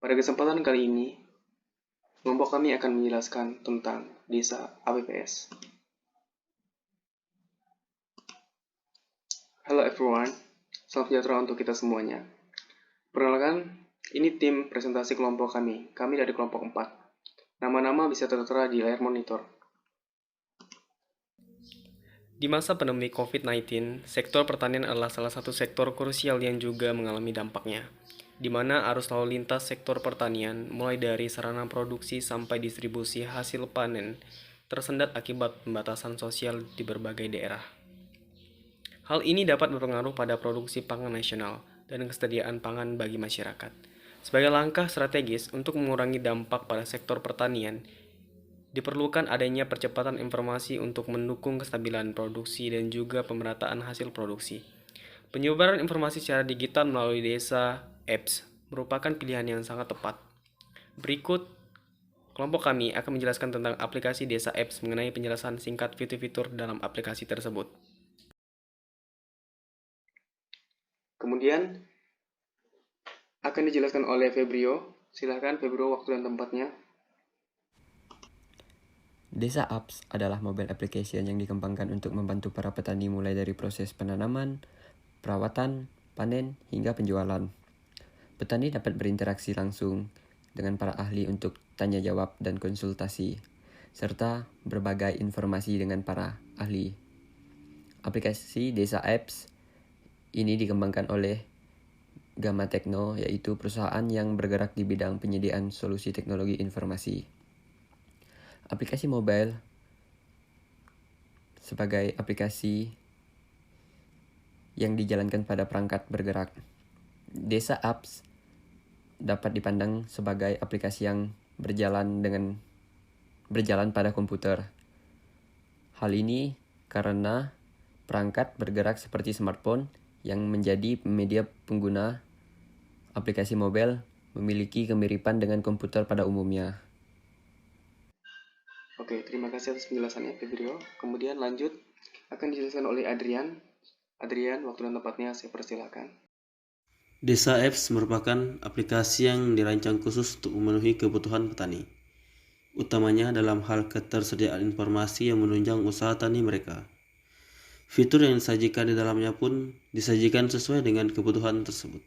Pada kesempatan kali ini, kelompok kami akan menjelaskan tentang desa APPS. Hello everyone, salam sejahtera untuk kita semuanya. Perkenalkan, ini tim presentasi kelompok kami. Kami dari kelompok 4. Nama-nama bisa tertera di layar monitor. Di masa pandemi COVID-19, sektor pertanian adalah salah satu sektor krusial yang juga mengalami dampaknya, di mana arus lalu lintas sektor pertanian, mulai dari sarana produksi sampai distribusi hasil panen, tersendat akibat pembatasan sosial di berbagai daerah. Hal ini dapat berpengaruh pada produksi pangan nasional dan kesediaan pangan bagi masyarakat. Sebagai langkah strategis untuk mengurangi dampak pada sektor pertanian, diperlukan adanya percepatan informasi untuk mendukung kestabilan produksi dan juga pemerataan hasil produksi. Penyebaran informasi secara digital melalui desa apps merupakan pilihan yang sangat tepat. Berikut, kelompok kami akan menjelaskan tentang aplikasi desa apps mengenai penjelasan singkat fitur-fitur dalam aplikasi tersebut. Kemudian, akan dijelaskan oleh Febrio. Silahkan Febrio waktu dan tempatnya. Desa Apps adalah mobile application yang dikembangkan untuk membantu para petani mulai dari proses penanaman, perawatan, panen, hingga penjualan. Petani dapat berinteraksi langsung dengan para ahli untuk tanya jawab dan konsultasi, serta berbagai informasi dengan para ahli. Aplikasi Desa Apps ini dikembangkan oleh Gamma Techno, yaitu perusahaan yang bergerak di bidang penyediaan solusi teknologi informasi. Aplikasi mobile sebagai aplikasi yang dijalankan pada perangkat bergerak. Desa Apps dapat dipandang sebagai aplikasi yang berjalan pada komputer. Hal ini karena perangkat bergerak seperti smartphone yang menjadi media pengguna aplikasi mobile memiliki kemiripan dengan komputer pada umumnya. Oke, terima kasih atas penjelasannya Febrio. Kemudian lanjut, akan dijelaskan oleh Adrian. Adrian, waktu dan tempatnya saya persilakan. Desa Apps merupakan aplikasi yang dirancang khusus untuk memenuhi kebutuhan petani, utamanya dalam hal ketersediaan informasi yang menunjang usaha tani mereka. Fitur yang disajikan di dalamnya pun disajikan sesuai dengan kebutuhan tersebut.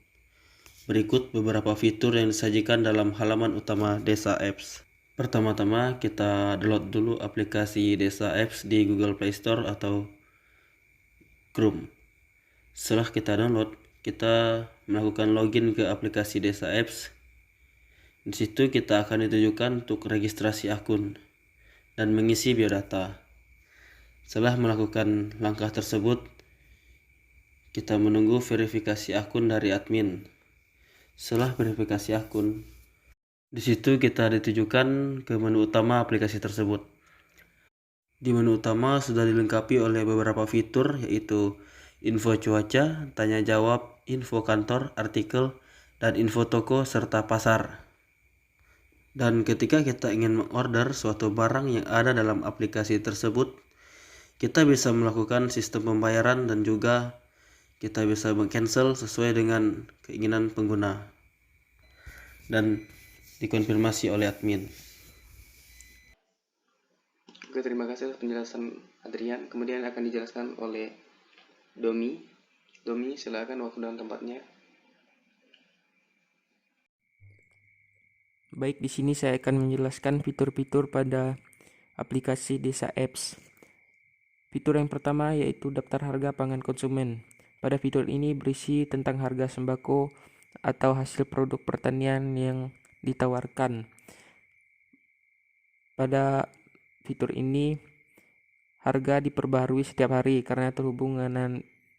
Berikut beberapa fitur yang disajikan dalam halaman utama Desa Apps. Pertama-tama kita download dulu aplikasi Desa Apps di Google Play Store atau Chrome. Setelah kita download, kita melakukan login ke aplikasi Desa Apps. Di situ kita akan ditujukan untuk registrasi akun dan mengisi biodata. Setelah melakukan langkah tersebut, kita menunggu verifikasi akun dari admin. Setelah verifikasi akun, di situ kita ditujukan ke menu utama aplikasi tersebut. Di menu utama sudah dilengkapi oleh beberapa fitur, yaitu info cuaca, tanya jawab, info kantor, artikel, dan info toko serta pasar. Dan ketika kita ingin mengorder suatu barang yang ada dalam aplikasi tersebut, kita bisa melakukan sistem pembayaran dan juga kita bisa meng-cancel sesuai dengan keinginan pengguna dan dikonfirmasi oleh admin. Oke, terima kasih atas penjelasan Adrian. Kemudian akan dijelaskan oleh Domi. Domi, silakan waktu dan tempatnya. Baik, di sini saya akan menjelaskan fitur-fitur pada aplikasi Desa Apps. Fitur yang pertama yaitu daftar harga pangan konsumen. Pada fitur ini berisi tentang harga sembako atau hasil produk pertanian yang ditawarkan. Pada fitur ini harga diperbaharui setiap hari karena terhubung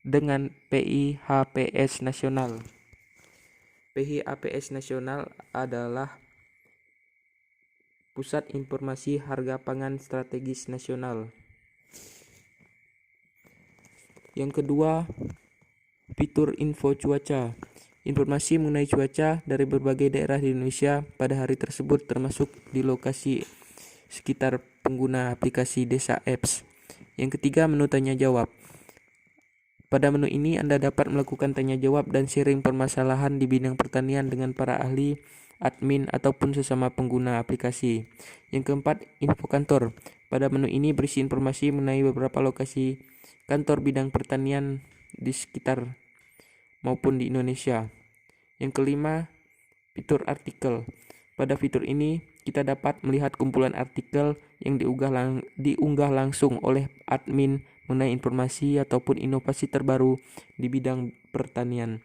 dengan PIHPS Nasional. PIHPS Nasional adalah Pusat Informasi Harga Pangan Strategis Nasional. Yang kedua, fitur info cuaca. Informasi mengenai cuaca dari berbagai daerah di Indonesia pada hari tersebut termasuk di lokasi sekitar pengguna aplikasi Desa Apps. Yang ketiga, menu tanya jawab. Pada menu ini Anda dapat melakukan tanya jawab dan sharing permasalahan di bidang pertanian dengan para ahli admin, ataupun sesama pengguna aplikasi. Yang keempat, info kantor. Pada menu ini berisi informasi mengenai beberapa lokasi kantor bidang pertanian di sekitar maupun di Indonesia. Yang kelima, fitur artikel. Pada fitur ini, kita dapat melihat kumpulan artikel yang diunggah langsung oleh admin mengenai informasi ataupun inovasi terbaru di bidang pertanian.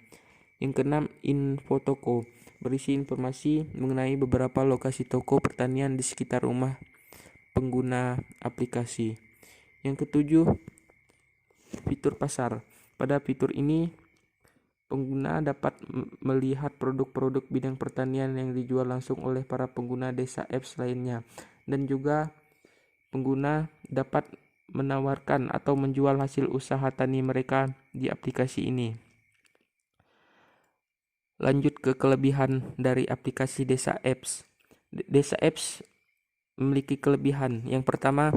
Yang keenam, info toko. Berisi informasi mengenai beberapa lokasi toko pertanian di sekitar rumah pengguna aplikasi. Yang ketujuh, fitur pasar. Pada fitur ini, pengguna dapat melihat produk-produk bidang pertanian yang dijual langsung oleh para pengguna Desa Apps lainnya, dan juga pengguna dapat menawarkan atau menjual hasil usaha tani mereka di aplikasi ini. Lanjut ke kelebihan dari aplikasi Desa Apps. Desa Apps memiliki kelebihan. Yang pertama,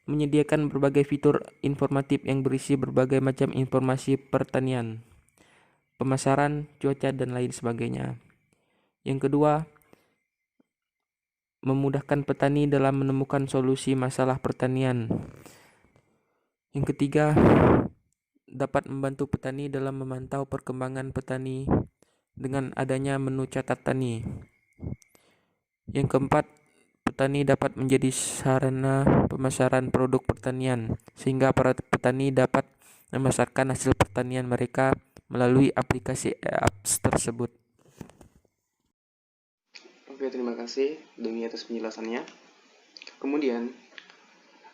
menyediakan berbagai fitur informatif yang berisi berbagai macam informasi pertanian, pemasaran, cuaca, dan lain sebagainya. Yang kedua, memudahkan petani dalam menemukan solusi masalah pertanian. Yang ketiga, dapat membantu petani dalam memantau perkembangan petani dengan adanya menu catat tani. Yang keempat, petani dapat menjadi sarana pemasaran produk pertanian, sehingga para petani dapat memasarkan hasil pertanian mereka melalui aplikasi apps tersebut. Oke, terima kasih Demi atas penjelasannya. Kemudian,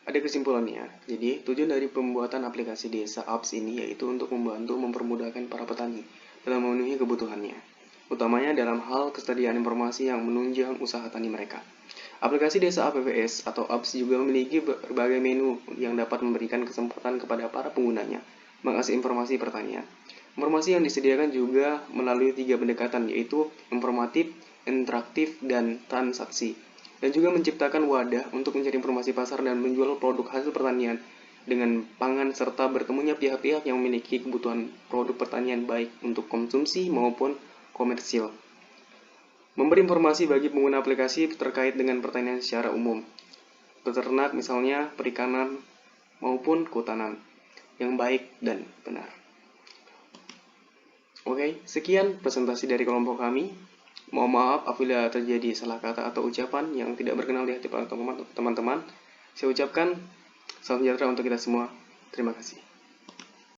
ada kesimpulannya. Jadi, tujuan dari pembuatan aplikasi Desa Apps ini yaitu untuk membantu mempermudahkan para petani dalam memenuhi kebutuhannya, utamanya dalam hal kesediaan informasi yang menunjang usaha tani mereka. Aplikasi Desa APPS atau Apps juga memiliki berbagai menu yang dapat memberikan kesempatan kepada para penggunanya mengakses informasi pertanian. Informasi yang disediakan juga melalui 3 pendekatan, yaitu informatif, interaktif, dan transaksi, dan juga menciptakan wadah untuk mencari informasi pasar dan menjual produk hasil pertanian dengan pangan, serta bertemunya pihak-pihak yang memiliki kebutuhan produk pertanian baik untuk konsumsi maupun komersil. Memberi informasi bagi pengguna aplikasi terkait dengan pertanian secara umum, peternak misalnya, perikanan, maupun kehutanan, yang baik dan benar. Oke, sekian presentasi dari kelompok kami. Mohon maaf apabila terjadi salah kata atau ucapan yang tidak berkenan di hati para teman-teman. Saya ucapkan salam sejahtera untuk kita semua. Terima kasih.